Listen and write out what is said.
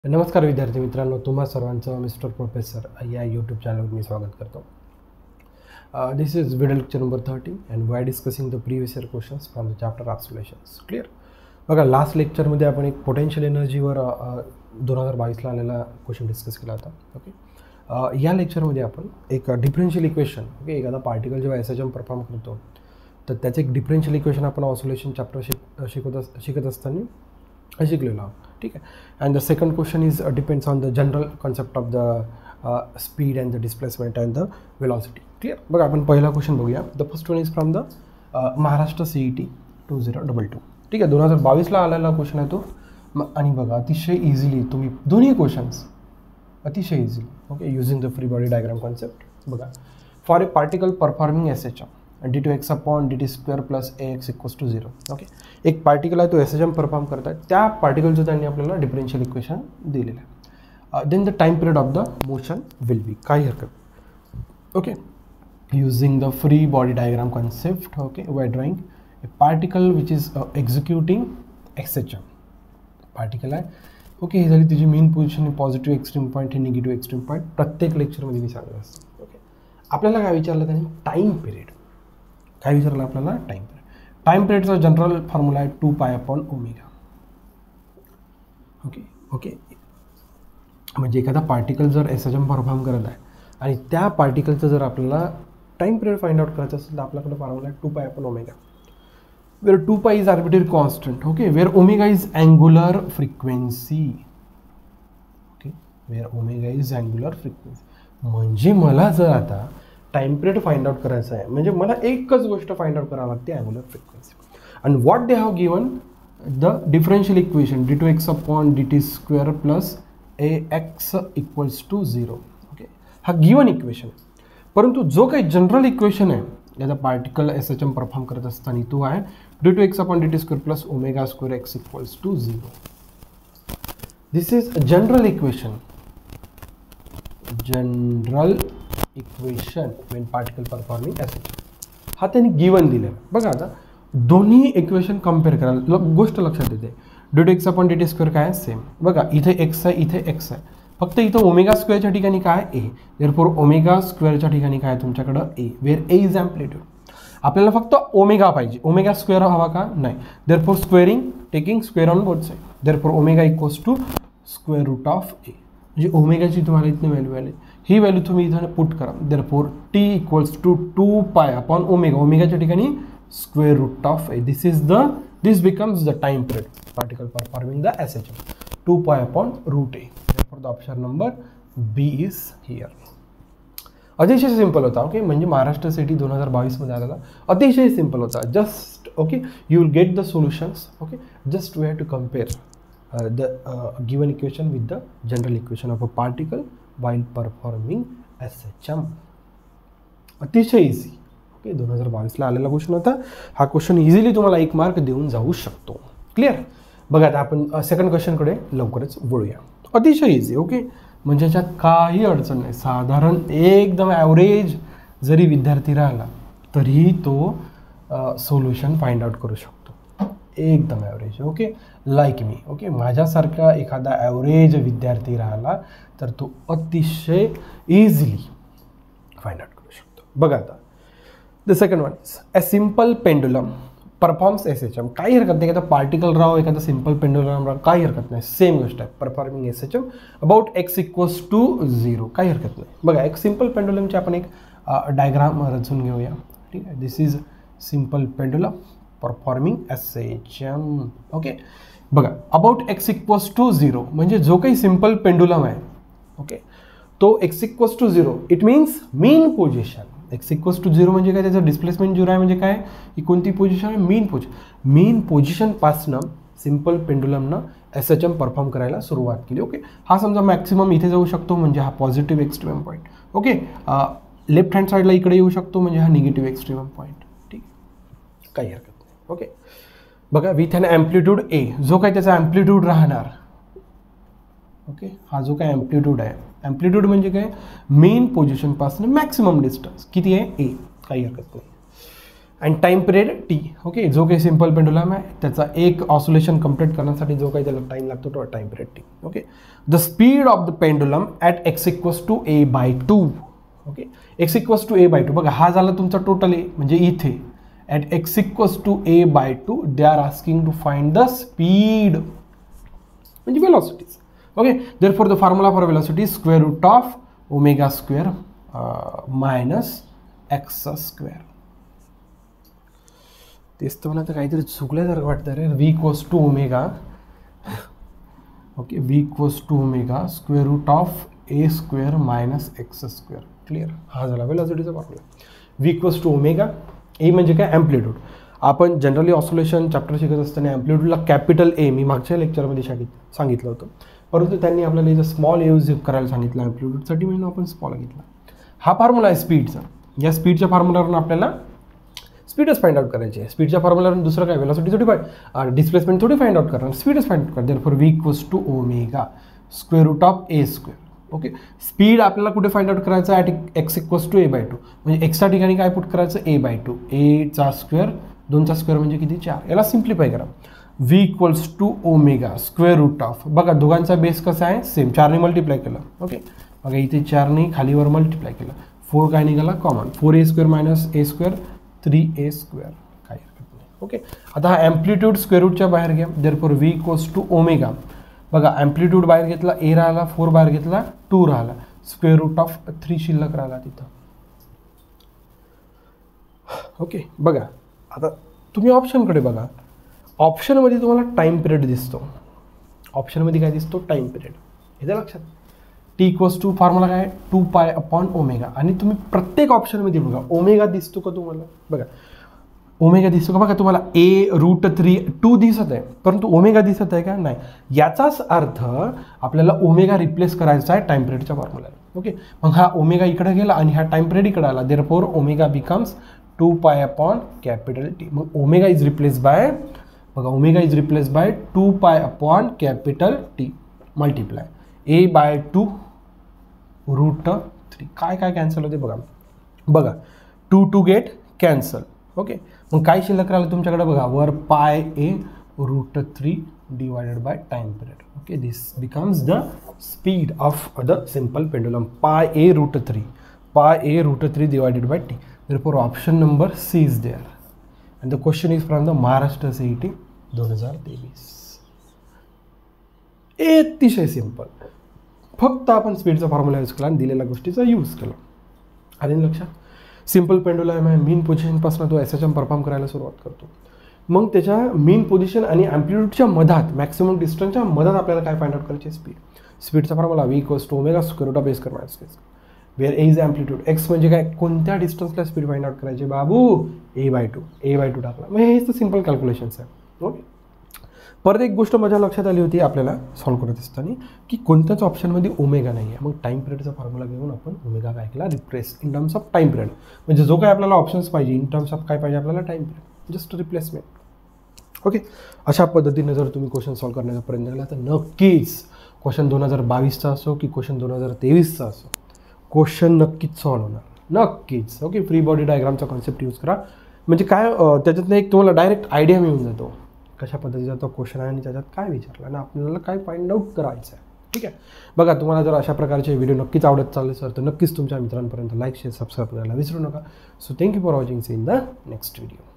नमस्कार विद्यार्थी मित्रांनो, तुम्हा सर्वांचं मिस्टर प्रोफेसर या यूट्यूब चॅनलवर मी स्वागत करतो. This is video lecture number 30 and we are discussing the previous year questions from the chapter of solutions. Clear. बघा, लास्ट लेक्चरमध्ये आपण एक पोटेन्शियल एनर्जीवर 2022ला आलेला क्वेश्चन डिस्कस केला होता. ओके. या लेक्चरमध्ये आपण एक डिफरन्शियल इक्वेशन, ओके, एखादा पार्टिकल जेव्हा एसएचएम परफॉर्म करतो तर त्याचं एक डिफरन्शियल इक्वेशन आपण ऑसिलेशन चॅप्टर शिकत असताना शिकलेलो आहोत. ठीक आहे. And the second question is depends on the general concept of the speed and the displacement and the velocity. Clear. बघा, आपण पहिला क्वेश्चन बघूया. The first one is from the Maharashtra CET 2022. ठीक आहे. 2022ला आलेला क्वेश्चन आहे तो. आणि बघा, अतिशय इझिली तुम्ही दोन्ही क्वेश्चन्स अतिशय easily, okay, using the free body diagram concept. बघा, for a particle performing SHM d2x/dt² + ax = 0. Okay. एक पार्टिकल आहे, तो एसएचएम परफॉर्म करत आहे. त्या पार्टिकलचं त्यांनी आपल्याला डिफरन्शियल इक्वेशन दिलेलं आहे. Then the time period of the motion will be, काही हरकत. Okay. Using the free body diagram concept, okay, we are drawing a particle which is executing SHM. Particle आहे, ओके. ही झाली तिची mean position. Positive extreme point, हे negative extreme point प्रत्येक लेक्चरमध्ये मी सांगत असतो. ओके. आपल्याला काय विचारलं त्यांनी? Time period. काय विचारलं आपल्याला? Time period. टाईम पिरियडचा जनरल फॉर्म्युला आहे 2π/ω. ओके. ओके. म्हणजे एखादा पार्टिकल जर एसएचएम परफॉर्म करत आहे आणि त्या पार्टिकलचं जर आपल्याला टाईम पिरियड फाइंड आउट करायचं असेल तर आपल्याकडे फॉर्म्युला आहे 2π/ω. Where 2π is arbitrary constant. Okay. Where omega is angular frequency. Okay. Where omega is angular frequency. म्हणजे मला जर आता टाइम पिरियड फाइंड आउट करायचं आहे, म्हणजे मला एकच गोष्ट फाइंड आउट करावं लागते, अँग्युलर फ्रिक्वेन्सी. आणि what they have given the differential equation d2x/dt² + ax = 0. Okay. हा गिवन इक्वेशन आहे. परंतु जो काही जनरल इक्वेशन आहे याचा पार्टिकल एसएचएम परफॉर्म करत असताना तो आहे d2x/dt² + ω² x = 0. This is general equation. General equation Wien particle performing SHM. हा त्यांनी गिवन दिलेला. बघा, आता दोन्ही इक्वेशन कम्पेअर करायला गोष्ट लक्षात येते. d2x/dt² काय आहे? सेम. बघा, इथे x आहे, इथे x आहे. फक्त इथं ω² ठिकाणी काय? a. देअरफॉर ω² ठिकाणी काय आहे तुमच्याकडं? a. Where a is amplitude. आपल्याला फक्त ओमेगा पाहिजे, ω² हवा का? नाही. Therefore squaring, taking square on both side. Therefore ω = √a. म्हणजे ओमेगाची तुम्हाला इथनं व्हॅल्यू आली, ही व्हॅल्यू तुम्ही इथं पुट करा. Therefore t = 2π/ω. ओमेगाच्या ठिकाणी √a. This becomes the time period particle performing the SHM. 2π/√a. Therefore the option number B is here. अतिशय सिंपल होता. ओके. म्हणजे महाराष्ट्र CET 2022मध्ये आलेला अतिशय सिंपल होता. Just, okay, you will get the solutions. Okay. Just we have to compare the given equation with the general equation of a particle while performing SHM. अतिशय easy. Okay. 2022ला आलेला question होता. हा question easily तुम्हाला 1 mark देऊन जाऊ शकतो. Clear. बघा, आता आपण सेकंड क्वेश्चनकडे लवकरच वळूया. अतिशय इझी. ओके. म्हणजे याच्यात काही अडचण नाही. साधारण एकदम ॲव्हरेज जरी विद्यार्थी राहिला तरीही तो सोल्युशन फाइंड आउट करू शकतो. एकदम ॲव्हरेज. ओके. लाईक मी. ओके. माझ्यासारखा एखादा ॲव्हरेज विद्यार्थी राहिला तर तो अतिशय इझिली फाइंड आउट करू शकतो. बघा, आता the second one is a simple pendulum performs SHM. काही हरकत नाही. एखादा पार्टिकल राहो, एखादा सिम्पल पेंडुलम राहो, काही हरकत नाही. सेम गोष्ट आहे. Performing SHM about x = 0. काही हरकत नाही. बघा, एक सिम्पल पेंडुलमची आपण एक डायग्राम रचून घेऊया. ठीक आहे. This is simple pendulum performing SHM. Okay. बघा, अबाउट x = 0 म्हणजे जो काही सिम्पल पेंडुलम आहे, ओके, तो x = 0 it means mean position. x = 0 म्हणजे काय? त्याचं डिस्प्लेसमेंट 0 आहे. म्हणजे काय? ही कोणती पोझिशन आहे? मीन पोझिशन. मीन पोझिशनपासनं सिम्पल पेंडुलमनं एसएचएम परफॉर्म करायला सुरुवात केली. ओके. हा समजा मॅक्सिमम इथे जाऊ शकतो म्हणजे हा positive extreme point. Okay. Left hand साईडला इकडे येऊ शकतो म्हणजे हा निगेटिव्ह एक्स्ट्रीम पॉईंट. ठीक. काही हरकत नाही. ओके. बघा, विथ अन ॲम्प्लिट्यूड a, जो काही त्याचा ॲम्प्लिट्यूड राहणार. ओके. हा जो काही ॲम्प्लिट्यूड आहे, ॲम्प्लिट्यूड म्हणजे काय? मेन पोझिशनपासून मॅक्सिमम डिस्टन्स किती आहे? a. काही हरकत नाही. आणि टाईम पिरियड टी. ओके, जो काही सिम्पल पेंडुलम आहे त्याचा एक ऑसोलेशन कंप्लीट करण्यासाठी जो काही त्याला टाईम लागतो तो time period T. Okay, the speed of the pendulum at x equals to a/2. Okay, x equals to a/2 बघा, हा झाला तुमचा टोटल ए, म्हणजे इथे at x equals to a/2 they are asking to find the speed म्हणजे velocities. Okay, therefore the formula for velocity square root of omega square minus x square. तेच तर मला तर काहीतरी चुकल्यासारखं वाटतं रे. v equals to omega. Okay, v equals to omega square root of a square minus x square. Clear, हा झाला वेलॉसिटीचा formula. v equals to omega. A म्हणजे काय, ॲम्प्लिट्यूड. आपण जनरली ऑसोलेशन चॅप्टर शिकत असताना ॲम्प्लिट्यूडला कॅपिटल ए मी मागच्या लेक्चरमध्ये सांगितलं होतं, परंतु त्यांनी आपल्याला इथं स्मॉल यूज करायला सांगितलं ॲम्प्लिट्यूडसाठी, म्हणून आपण स्मॉल घेतला. हा फॉर्म्युला आहे स्पीडचा. या स्पीडच्या फॉर्म्युलावरून आपल्याला स्पीडच फाइंड आउट करायची आहे. स्पीडच्या फॉर्म्युलावरून दुसरं काय, वेलॉसिटी थोडी डिस्प्लेसमेंट थोडी फाइंड आउट करणार, स्पीडच फाइंड आउट करणार. Therefore v equals to omega square root of a square. Okay, speed आपल्याला कुठे फाइंड आउट करायचं आहे, at x equals to a/2 म्हणजे एक्सच्या ठिकाणी काय पुट करायचं, a/2. a चा स्क्वेअर, 2चा स्क्वेअर म्हणजे किती, 4. याला सिम्प्लिफाय करा. v equals to omega square root of, बघा दोघांचा बेस कसा आहे, सेम, 4ने मल्टिप्लाय केलं. ओके, बघा इथे 4ने खालीवर मल्टिप्लाय केलं, 4 काय निघाला common, 4a square minus a square 3a square, काही हरकत नाही. ओके, आता हा ॲम्प्लिट्यूड स्क्वेअर रूटच्या बाहेर घ्या. Therefore v equals to omega, बघा ॲम्प्लिट्यूड बाहेर घेतला, a राहिला, 4 बाहेर घेतला, 2 राहिला, स्क्वेअर रूट ऑफ 3 शिल्लक राहिला तिथं. ओके, बघा आता तुम्ही ऑप्शनकडे बघा. ऑप्शनमध्ये तुम्हाला टाईम पिरियड दिसतो. ऑप्शनमध्ये काय दिसतो, टाईम पिरियड. हे लक्षात. टी इक्वल्स टू फॉर्म्युला काय, 2π/ओमेगा. आणि तुम्ही प्रत्येक ऑप्शनमध्ये बघा ओमेगा दिसतो का तुम्हाला, बघा ओमेगा दिसतो का, बघा तुम्हाला a√3 दिसत आहे, परंतु ओमेगा दिसत आहे का, नाही. याचाच अर्थ आपल्याला ओमेगा रिप्लेस करायचा आहे टाईम पिरियडच्या फॉर्म्युलाला. ओके, मग हा ओमेगा इकडे गेला आणि हा टाईम पिरियड इकडे आला. Therefore omega becomes 2π/T. मग ओमेगा इज रिप्लेस बाय, बघा omega is replace by 2π/T multiply a/2 √3. काय काय कॅन्सल होते बघा, बघा 2 गेट कॅन्सल. ओके, मग काय शिल्लक राहिलं तुमच्याकडे, बघा वर πa√3 divided by time period. Okay, this becomes the speed of the simple pendulum, πa√3 divided by t. Therefore option number C is there and the question is from the Maharashtra CET 2023. अतिशय simple, फक्त आपण स्पीडचा formula use केला आणि दिलेल्या गोष्टीचा use केला. आले लक्षात. सिम्पल पेंडुलम आहे, मीन पोझिशनपासून तो SHM परफॉर्म करायला सुरुवात करतो. मग त्याच्या मीन पोझिशन आणि ॲम्प्लिट्यूडच्या मधात, मॅक्सिमम डिस्टन्सच्या मधात आपल्याला काय फाइंड आउट करायचे, स्पीड. स्पीडचा formula v equals to omega square root of a square minus x. Where a is amplitude, x म्हणजे काय, कोणत्या डिस्टन्सला स्पीड फाइंड आउट करायची बाबू, a/2 टाकला. मग हेच तर सिम्पल कॅल्क्युलेशन्स आहे. ओके, परत एक गोष्ट माझ्या लक्षात आली होती आपल्याला सॉल्व्ह करत असताना, की कोणत्याच ऑप्शनमध्ये ओमेगा नाही आहे. मग टाईम पिरियडचा फॉर्म्युला घेऊन आपण ओमेगा काय केला, replace in terms of time period. म्हणजे जो काय आपल्याला ऑप्शन्स पाहिजे इन टर्म्स ऑफ काय पाहिजे आपल्याला, time period, just replacement. Okay, अशा पद्धतीने जर तुम्ही क्वेश्चन सॉल्व्ह करण्याचा प्रयत्न केला तर नक्कीच क्वेश्चन 2022चा असो की क्वेश्चन 2023चा असो, क्वेश्चन नक्कीच सॉल्व्ह होणार, नक्कीच. ओके, फ्री बॉडी डायग्रामचा कॉन्सेप्ट यूज करा. म्हणजे काय त्याच्यातनं एक तुम्हाला डायरेक्ट आयडिया मिळून जातो कशा पद्धतीचा तो क्वेश्चन आहे आणि त्याच्यात काय विचारलं आणि आपल्याला काय फाइंड आउट करायचं आहे. ठीक आहे, बघा तुम्हाला जर अशा प्रकारचे व्हिडिओ नक्कीच आवडत चालले सर तर नक्कीच तुमच्या मित्रांपर्यंत लाईक शेअर सबस्क्राईब करायला विसरू नका. So thank you for watching. See in the next video.